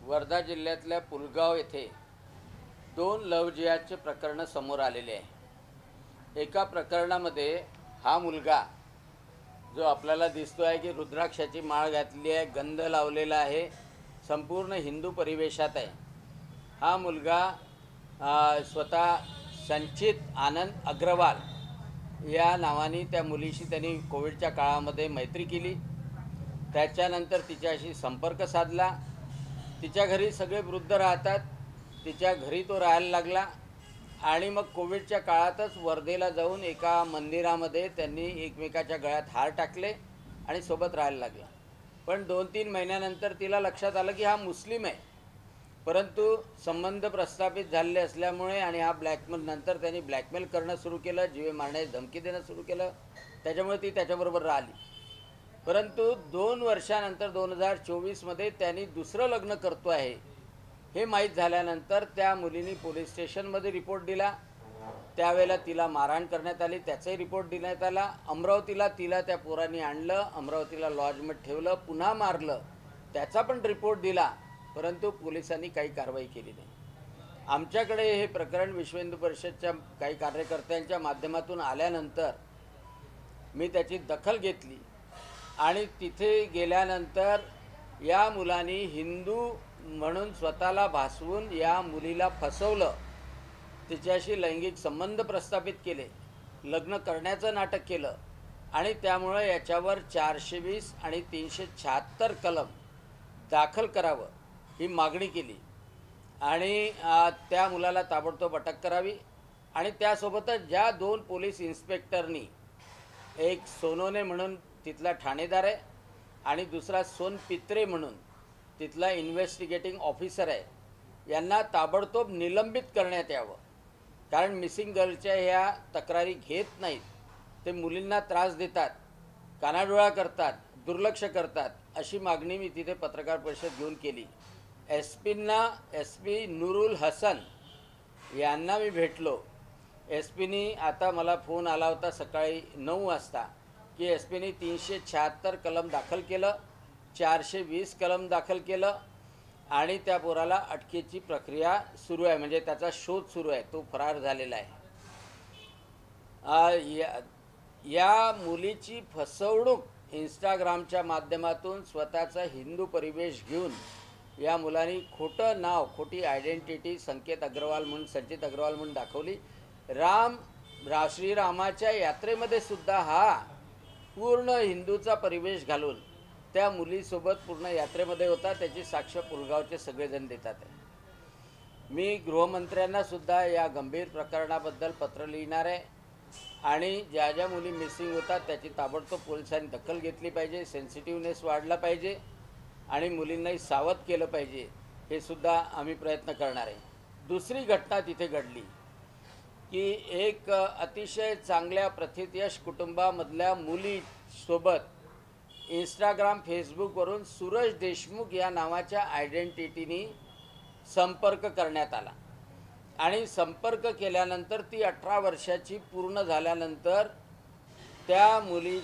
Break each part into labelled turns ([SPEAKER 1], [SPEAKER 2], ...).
[SPEAKER 1] वर्धा जिल्ह्यातल्या पुलगाव येथे दोन लव्ह जिहादचे प्रकरण समोर आलेले आहे। एका प्रकरणामध्ये हा मुलगा जो आपल्याला दिसतो आहे की रुद्राक्षाची माळ घातली आहे, गंध लावलेला आहे, संपूर्ण हिंदू परिवेशात आहे। हा मुलगा स्वतः संचित आनंद अग्रवाल या नावाने त्या मुलीशी त्यांनी कोविडच्या काळामध्ये मैत्री केली। त्याच्यानंतर तिच्याशी संपर्क साधला। तिच्या घरी सगळे वृद्ध राहतात, तिच्या घरी तो राहायला लागला आणि मग कोविडच्या काळातच वर्धेला जाऊन एका मंदिरामध्ये त्यांनी एकमेकाच्या गळ्यात हार टाकले आणि सोबत राहायला लागला। पण 2-3 महिन्यानंतर तिला लक्षात आलं की हा मुस्लिम आहे, परंतु संबंध प्रस्थापित झालेले असल्यामुळे आणि हा नंतर त्यांनी ब्लॅकमेल करणं सुरू केलं, जीवे मारण्याची धमकी देणं सुरू केलं, त्याच्यामुळे ती त्याच्याबरोबर राहिली। परंतु 2 वर्षानंतर 2024 मध्ये त्यांनी दुसरं लग्न करतो आहे हे माहीत झाल्यानंतर त्या मुलीने पोलीस स्टेशनमध्ये रिपोर्ट दिला। त्यावेळेला तिला मारहाण करण्यात आली, त्याचाही रिपोर्ट देण्यात आला। अमरावतीला तिला त्या पोरांनी आणलं, अमरावतीला लॉजमध्ये ठेवलं, पुन्हा मारलं, त्याचा पण रिपोर्ट दिला, परंतु पोलिसांनी काही कारवाई केली नाही। आमच्याकडे हे प्रकरण विश्व हिंदू परिषदच्या काही कार्यकर्त्यांच्या माध्यमातून आल्यानंतर मी त्याची दखल घेतली आणि तिथे गेल्यानंतर या मुलांनी हिंदू म्हणून स्वतःला भासवून या मुलीला फसवलं, तिच्याशी लैंगिक संबंध प्रस्थापित केले, लग्न करण्याचं नाटक केलं आणि त्यामुळे याच्यावर 420 आणि 376 कलम दाखल करावं ही मागणी केली आणि त्या मुलाला ताबडतोब अटक करावी। आणि त्यासोबतच ज्या 2 पोलीस इन्स्पेक्टरनी, एक सोनोने म्हणून तिथला ठाणेदार आहे आणि दुसरा सोनपित्रे म्हणून तिथला इन्व्हेस्टिगेटिंग ऑफिसर आहे, यांना ताबडतोब निलंबित करण्यात यावं। कारण मिसिंग गर्लच्या ह्या तक्रारी घेत नाहीत, ते मुलींना त्रास देतात, कानाडोळा करतात, दुर्लक्ष करतात, अशी मागणी मी तिथे पत्रकार परिषद घेऊन केली। एसपी नूरुल हसन यांना मी भेटलो। एसपीनी आता मला फोन आला होता सकाळी 9 वाजता की एसपीनी 376 कलम दाखल केलं, 420 कलम दाखल केलं आणि त्या पोराला अटकेची प्रक्रिया सुरू आहे, म्हणजे त्याचा शोध सुरू आहे, तो फरार झालेला आहे। या मुलीची फसवणूक इंस्टाग्रामच्या माध्यमातून स्वतःचा हिंदू परिवेश घेऊन या मुलांनी खोटं नाव, खोटी आयडेंटिटी संचित अग्रवाल म्हणून दाखवली। श्रीरामाच्या यात्रेमध्ये सुद्धा हा पूर्ण हिंदूचा परिवेश घालून त्या मुलीसोबत पूर्ण यात्रेमध्ये होता, त्याची साक्ष पुलगावचे सगळेजण देतात आहे। मी गृहमंत्र्यांना सुद्धा या गंभीर प्रकरणाबद्दल पत्र लिहिणार आहे आणि ज्या ज्या मुली मिसिंग होतात त्याची ताबडतोब पोलिसांनी दखल घेतली पाहिजे, सेन्सिटिव्हनेस वाढला पाहिजे आणि मुलींनाही सावध केलं पाहिजे, हे सुद्धा आम्ही प्रयत्न करणार आहे। दुसरी घटना तिथे घडली की एक अतिशय चांगल्या प्रथितयश कुटुंबामधल्या मुलीसोबत इंस्टाग्राम फेसबुकवरून सूरज देशमुख या नावाच्या आयडेंटिटीनी संपर्क करण्यात आला आणि संपर्क केल्यानंतर ती 18 वर्षाची पूर्ण झाल्यानंतर त्या मुली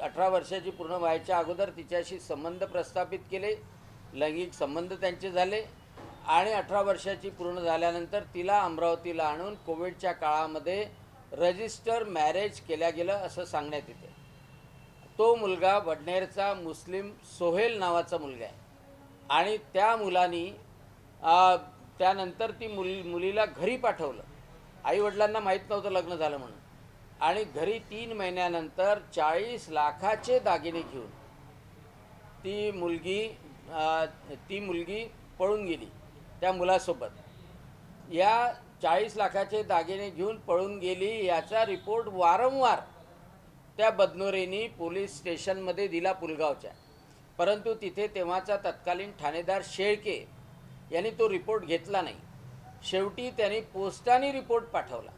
[SPEAKER 1] 18 वर्षाची पूर्ण व्हायच्या अगोदर तिच्याशी संबंध प्रस्थापित केले, लैंगिक संबंध त्यांचे झाले आणि 18 वर्षाची पूर्ण झाल्यानंतर तिला अमरावतीला आणून कोविडच्या काळामध्ये रजिस्टर मॅरेज केल्या गेलं असं सांगण्यात येते। तो मुलगा वडनेरचा मुस्लिम सोहेल नावाचा मुलगा आहे आणि त्या मुलांनी त्यानंतर ती मुलीला घरी पाठवलं। आईवडिलांना माहीत नव्हतं लग्न झालं म्हणून, आणि घरी 3 महिन्यानंतर 40 लाखाचे दागिने घेऊन ती मुलगी पळून गेली त्या मुलासोबत। या 40 लाखाचे दागिने घेऊन पळून गेली याचा रिपोर्ट वारंवार त्या बदनोरेंनी पोलीस स्टेशनमध्ये दिला पुलगावच्या, परंतु तिथे तेव्हाचा तत्कालीन ठाणेदार शेळके यांनी तो रिपोर्ट घेतला नाही। शेवटी त्यांनी पोस्टाने रिपोर्ट पाठवला।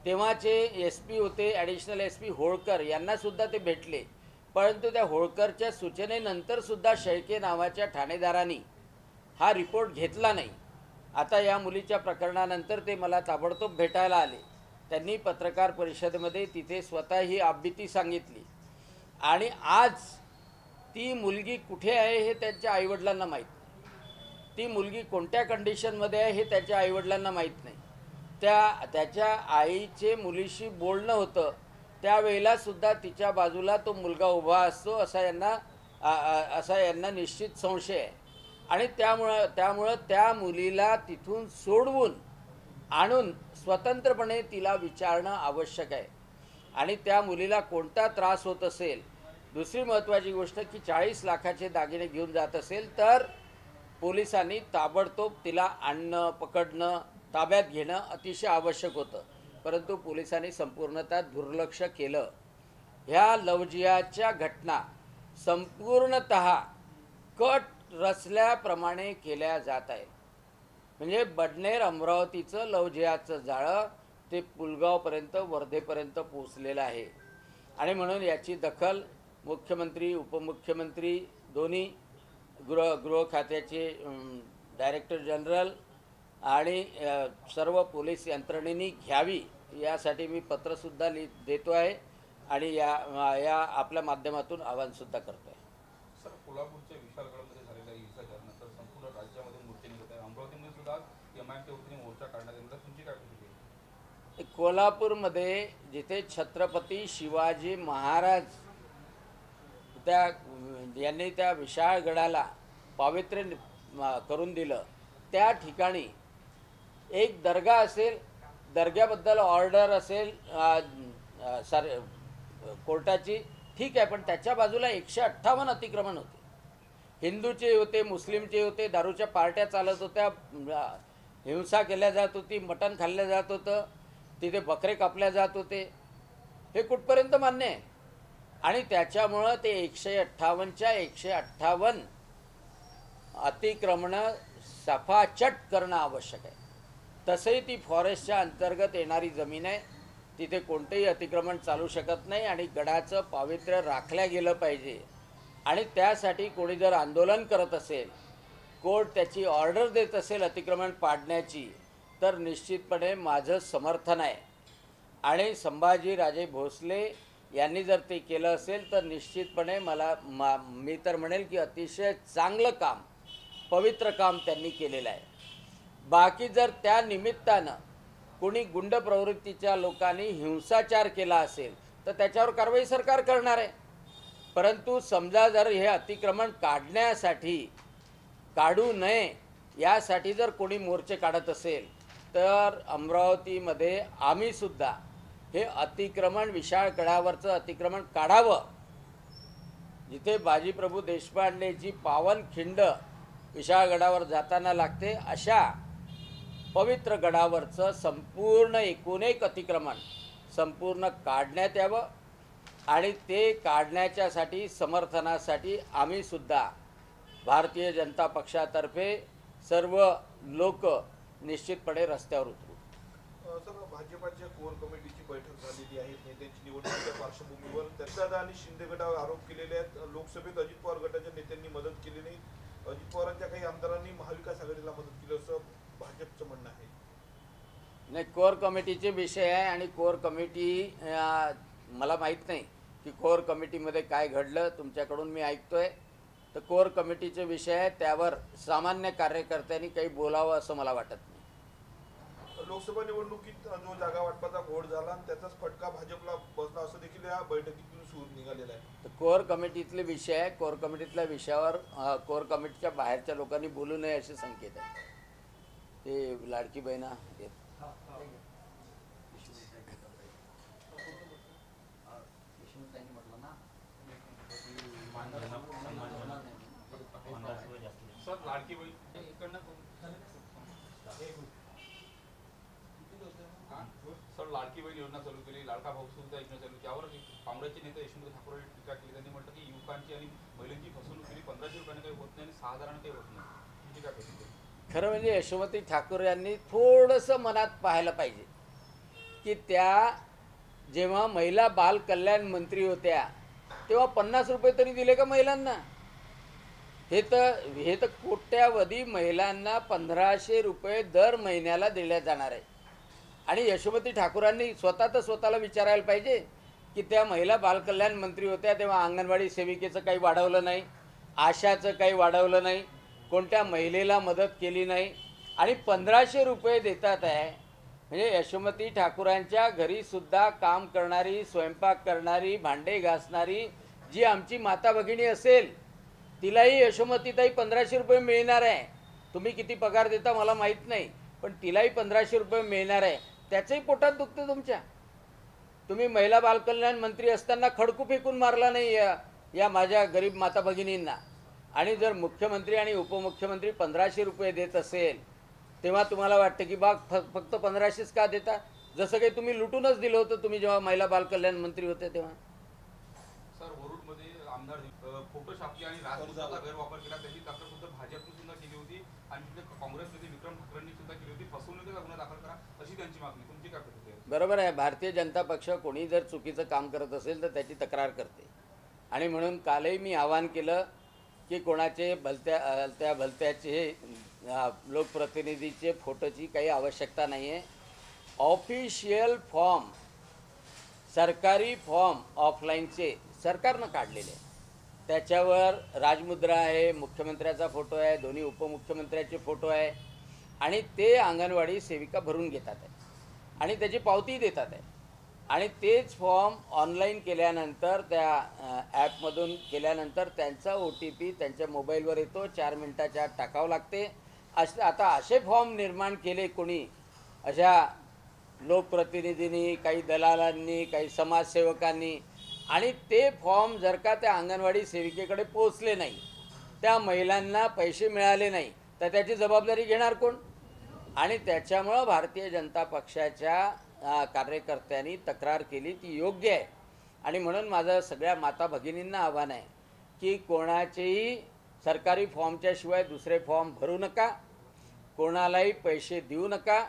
[SPEAKER 1] तेव्हाचे एसपी होते, ॲडिशनल एसपी होळकर, यांनासुद्धा ते भेटले, परंतु त्या होळकरच्या सूचनेनंतरसुद्धा शेळके नावाच्या ठाणेदारांनी हा रिपोर्ट घेतला नाही। आता या मुलीच्या प्रकरणानंतर ते मला ताबडतोब भेटायला आले, त्यांनी पत्रकार परिषदेमध्ये तिथे स्वतः ही आपबीती सांगितली आणि आज ती मुलगी कुठे आहे हे त्यांच्या आईवडिलांना माहीत नाही। ती मुलगी कोणत्या कंडिशनमध्ये आहे हे त्याच्या आईवडिलांना माहीत नाही. त्याच्या आईचे मुलीशी बोलणं होतं, त्यावेळेलासुद्धा तिच्या बाजूला तो मुलगा उभा असतो असा यांना निश्चित संशय आहे. आणि त्यामुळं त्या मुलीला तिथून सोडवून आणून स्वतंत्रपणे तिला विचारणं आवश्यक आहे. आणि त्या मुलीला कोणता त्रास होत असेल, दुसरी महत्त्वाची गोष्ट की 40 लाखाचे दागिने घेऊन जात असेल तर पोलिसांनी ताबडतोब तिला आणणं, पकडणं, ताब्यात घेणं अतिशय आवश्यक होतं. परंतु पोलिसांनी संपूर्णतः दुर्लक्ष केलं. ह्या लवजिहादच्या घटना संपूर्णतः कट रचल्याप्रमाणे केल्या जात आहेत. म्हणजे बडनेर अमरावतीचं लवजिहादचं जाळं ते पुलगावपर्यंत, वर्धेपर्यंत पोचलेलं आहे. आणि म्हणून याची दखल मुख्यमंत्री, उपमुख्यमंत्री दोन्ही, गृह खात्याचे डायरेक्टर जनरल आणि सर्व पोलीस यंत्रणेने घ्यावी, यासाठी मी पत्रसुद्धा देतो आहे आणि या आपल्या माध्यमातून आवाहनसुद्धा करतो आहे.
[SPEAKER 2] सर, कोल्हापूरच्या विशालगडमध्ये झालेल्या हिंसाचारानंतर संपूर्ण राज्यामध्ये मोर्चे निघत आहे. अमरावतीमध्ये सुद्धा एमआयएमच्या वतीने मोर्चा काढण्यात येणार, तुमची काय प्रतिक्रिया?
[SPEAKER 1] कोल्हापूरमध्ये जिथे छत्रपती शिवाजी महाराज यांनी त्या विशाळगडाला पावित्र्य करून दिलं, त्या ठिकाणी एक दर्गा असेल, दर्ग्याबद्दल ऑर्डर असेल कोर्टाची, ठीक आहे, पण त्याच्या बाजूला 158 अतिक्रमण होते. हिंदूचे होते, मुस्लिमचे होते, दारूच्या पार्ट्या चालत होत्या, हिंसा केल्या जात होती, मटण खाल्लं जात होतं, तिथे बकरे कापल्या जात होते. हे कुठपर्यंत मान्य आहे? आणि त्याच्यामुळं ते 158च्या 158 अतिक्रमणं सफाचट करणं आवश्यक आहे. तसंही ती फॉरेस्टच्या अंतर्गत येणारी जमीन आहे, तिथे कोणतेही अतिक्रमण चालू शकत नाही आणि गडाचं पावित्र्य राखल्या गेलं पाहिजे. आणि त्यासाठी कोणी जर आंदोलन करत असेल, कोर्ट त्याची ऑर्डर देत असेल अतिक्रमण पाडण्याची, तर निश्चितपणे माझं समर्थन आहे. आणि संभाजीराजे भोसले यांनी जर ते केलं असेल तर निश्चितपणे मी तर म्हणेल की अतिशय चांगलं काम, पवित्र काम त्यांनी केलेलं आहे. बाकी जर त्या निमित्तानं कोणी गुंड प्रवृत्तीच्या लोकांनी हिंसाचार केला असेल तर त्याच्यावर कारवाई सरकार करणार आहे. परंतु समजा जर हे अतिक्रमण काढू नये यासाठी जर कोणी मोर्चे काढत असेल तर अमरावतीमध्ये आम्हीसुद्धा हे अतिक्रमण, विशाळगडावरचं अतिक्रमण काढावं. जिथे बाजीप्रभू देशपांडेची पावन खिंड विशाळगडावर जाताना लागते, अशा पवित्र गडावरचं संपूर्ण 1 अतिक्रमण संपूर्ण काढण्यात यावं. आणि ते काढण्याच्यासाठी समर्थनासाठी आम्हीसुद्धा भारतीय जनता पक्षातर्फे सर्व लोक निश्चितपणे रस्त्यावर उतरू.
[SPEAKER 3] सर, भाजपाच्या कोर कमिटीची बैठक झालेली आहे. नेत्यांची निवडणुकीच्या पार्श्वभूमीवर दत्तादा आणि शिंदे गटावर आरोप केलेले आहेत. लोकसभेत अजित पवार गटाच्या नेत्यांनी मदत केली नाही. अजित पवारांच्या काही आमदारांनी महाविकास आघाडीला मदत केली असं भाजपचं म्हणणं आहे.
[SPEAKER 1] नाही, कोर कमिटीचे विषय आहे आणि कोर कमिटी, मला माहीत नाही की कोर कमिटीमध्ये काय घडलं, तुमच्याकडून मी ऐकतोय. तर कोर कमिटीचे विषय आहे, त्यावर सामान्य कार्यकर्त्यांनी काही बोलावं असं मला वाटत नाही.
[SPEAKER 3] लोकसभा निवडणुकीत जो जागा वाटपाचा घोळ झाला त्याचाच फटका भाजपला बसला असं देखील या बैठकीतून सूर निघालेला आहे.
[SPEAKER 1] तर कोर कमिटीतले विषय आहे, कोर कमिटीतल्या विषयावर कोर कमिटीच्या बाहेरच्या लोकांनी बोलू नये असे संकेत आहे. ते लाडकी बहिणा
[SPEAKER 2] सर, लाडकी बहीण लाडकी बहीण योजना चालू केली, लाडका भाऊ सुद्धा योजना चालू, त्यावर काँग्रेसचे नेते यशवंत ठाकूर यांनी टीका केली. त्यांनी म्हटलं की युवकांची आणि महिलांची फसवणूक केली, 1500 रुपयाने काही होत नाही आणि 6000 काही होत नाही. तुमची काय प्रतिक्रिया?
[SPEAKER 1] खरं म्हणजे यशोमती ठाकूर यांनी थोडंसं मनात पाहायला पाहिजे की त्या जेव्हा महिला बाल कल्याण मंत्री होत्या तेव्हा 50 रुपये तरी दिले का महिलांना? हे तर कोट्यावधी महिलांना 1500 रुपये दर महिन्याला दिल्या जाणार आहे. आणि यशोमती ठाकूरांनी स्वतःला विचारायला पाहिजे की त्या महिला बालकल्याण मंत्री होत्या तेव्हा अंगणवाडी सेविकेचं काही वाढवलं नाही, आशाचं काही वाढवलं नाही, कोणत्या महिलेला मदत केली नाही आणि 1500 रुपये देतात आहे. म्हणजे यशोमती ठाकूरांच्या घरीसुद्धा काम करणारी, स्वयंपाक करणारी, भांडे घासणारी जी आमची माता भगिनी असेल तिलाही यशोमतीताई 1500 रुपये मिळणार आहे. तुम्ही किती पगार देता मला माहीत नाही, पण तिलाही 1500 रुपये मिळणार आहे. त्याचंही पोटात दुखतं तुमच्या. तुम्ही महिला बालकल्याण मंत्री असताना खडकू फेकून मारला नाही या माझ्या गरीब माता भगिनींना. आणि जर मुख्यमंत्री आणि उपमुख्यमंत्री 1500 रुपये देत असेल तेव्हा तुम्हाला वाटतं की बा फक्त 1500च का देता? जसं काही तुम्ही लुटूनच दिलं होतं तुम्ही जेव्हा महिला बालकल्याण मंत्री होते तेव्हा.
[SPEAKER 2] सर, वरुडमध्ये आमदार फोटो छापले आणि राजपूताचा गैरवापर केला, त्याची तक्रार सुद्धा भाजपने सुद्धा केली होती आणि तिथे काँग्रेस नेते विक्रम ठाकरेंनी सुद्धा केली होती. फसवणुकीचा गुन्हा दाखल करा अशी त्यांची मागणी. तुमची काय प्रतिक्रिया?
[SPEAKER 1] बरोबर आहे. भारतीय जनता पक्ष कोणी जर चुकीचं काम करत असेल तर त्याची तक्रार करते. आणि म्हणून कालही मी आवाहन केलं की कोणाचे भलत्याचे लोकप्रतिनिधीचे फोटोची काही आवश्यकता नाही आहे. ऑफिशियल फॉर्म, सरकारी फॉर्म ऑफलाईनचे सरकारनं काढलेले, त्याच्यावर राजमुद्रा आहे, मुख्यमंत्र्याचा फोटो आहे, दोन्ही उपमुख्यमंत्र्याचे फोटो आहे आणि ते अंगणवाडी सेविका भरून घेतात आहे आणि त्याची पावती देतात आहे. आणि तेच फॉर्म ऑनलाईन केल्यानंतर त्या ॲपमधून केल्यानंतर त्यांचा OTP त्यांच्या मोबाईलवर येतो, 4 मिनिटाच्या आत टाकावं लागते. आता असे फॉर्म निर्माण केले कोणी, अशा लोकप्रतिनिधींनी, काही दलालांनी, काही समाजसेवकांनी, आणि ते फॉर्म जर का त्या अंगणवाडी सेविकेकडे पोहोचले नाही, त्या महिलांना पैसे मिळाले नाही, तर त्याची जबाबदारी घेणार कोण? आणि त्याच्यामुळं भारतीय जनता पक्षाच्या कार्यकर्त्यांनी तक्रार केली, ती योग्य आहे. आणि म्हणून माझं सगळ्या माता भगिनींना आव्हान आहे की कोणाचेही सरकारी फॉर्मच्या शिवाय दुसरे फॉर्म भरू नका, कोणालाही पैसे देऊ नका,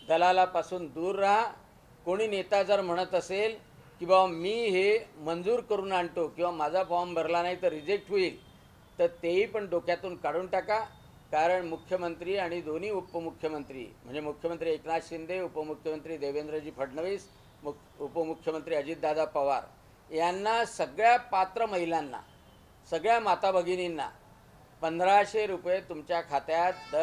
[SPEAKER 1] दलालापासून दूर राहा. कोणी नेता जर म्हणत असेल की बाबा मी हे मंजूर करून आणतो किंवा माझा फॉर्म भरला नाही तर रिजेक्ट होईल, तर तेही पण डोक्यातून काढून टाका. कारण मुख्यमंत्री आणि दोन्ही उपमुख्यमंत्री म्हणजे मुख्यमंत्री एकनाथ शिंदे, उपमुख्यमंत्री देवेंद्रजी फडणवीस, उपमुख्यमंत्री अजितदादा पवार यांना सगळ्या पात्र महिलांना, सगळ्या माता भगिनींना 1500 रुपये तुमच्या खात्यात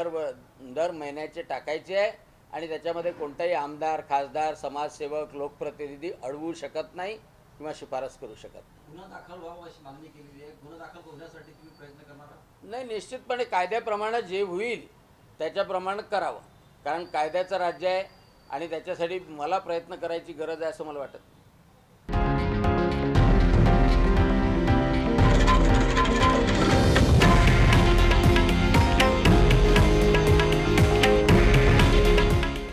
[SPEAKER 1] दर महिन्याचे टाकायचे आहे. आणि त्याच्यामध्ये कोणताही आमदार, खासदार, समाजसेवक, लोकप्रतिनिधी अडवू शकत नाही किंवा शिफारस करू शकत नाही.
[SPEAKER 4] गुन्हा दाखल व्हावा अशी मागणी केलेली आहे. गुन्हा दाखल होण्यासाठी तुम्ही प्रयत्न करणार आहात?
[SPEAKER 1] नाही, निश्चितपणे कायद्याप्रमाणे जे होईल त्याच्याप्रमाणे करावं. कारण कायद्याचं राज्य आहे आणि त्याच्यासाठी मला प्रयत्न करायची गरज आहे असं मला वाटत.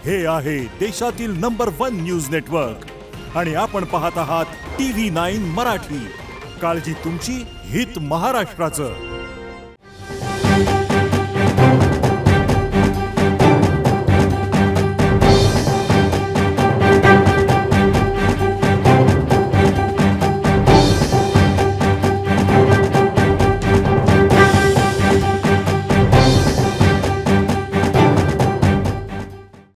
[SPEAKER 5] हे आहे देशातील नंबर 1 न्यूज नेटवर्क आणि आपण पाहत आहात TV9 मराठी. काळजी तुमची, हित महाराष्ट्राचं.